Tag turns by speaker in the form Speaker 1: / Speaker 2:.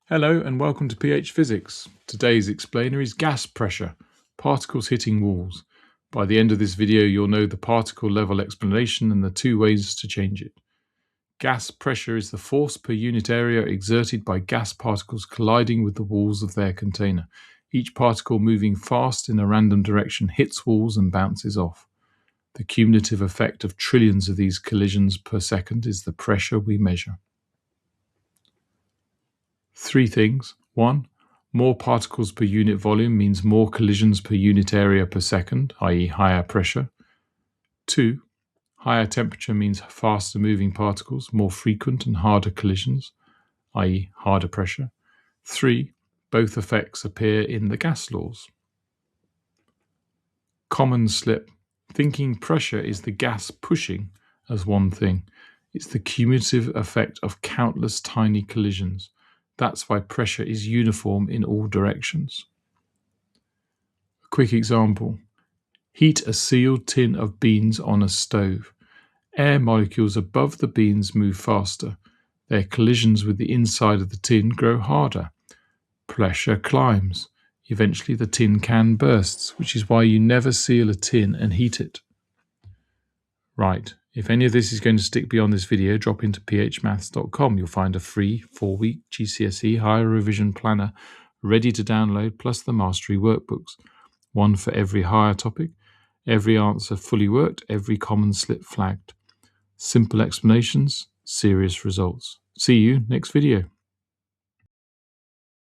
Speaker 1: Hello and welcome to PH Physics. Today's explainer is gas pressure, particles hitting walls. By the end of this video, you'll know the particle level explanation and the two ways to change it. Gas pressure is the force per unit area exerted by gas particles colliding with the walls of their container. Each particle moving fast in a random direction hits walls and bounces off. The cumulative effect of trillions of these collisions per second is the pressure we measure. Three things. 1. More particles per unit volume means more collisions per unit area per second, i.e. higher pressure. 2. Higher temperature means faster moving particles, more frequent and harder collisions, i.e. harder pressure. 3. Both effects appear in the gas laws. Common slip. Thinking pressure is the gas pushing as one thing. It's the cumulative effect of countless tiny collisions. That's why pressure is uniform in all directions. A quick example. Heat a sealed tin of beans on a stove. Air molecules above the beans move faster. Their collisions with the inside of the tin grow harder. Pressure climbs. Eventually the tin can bursts, which is why you never seal a tin and heat it. Right, if any of this is going to stick beyond this video, drop into phmaths.com. You'll find a free 4-week GCSE higher revision planner ready to download, plus the mastery workbooks. One for every higher topic, every answer fully worked, every common slip flagged. Simple explanations, serious results. See you next video.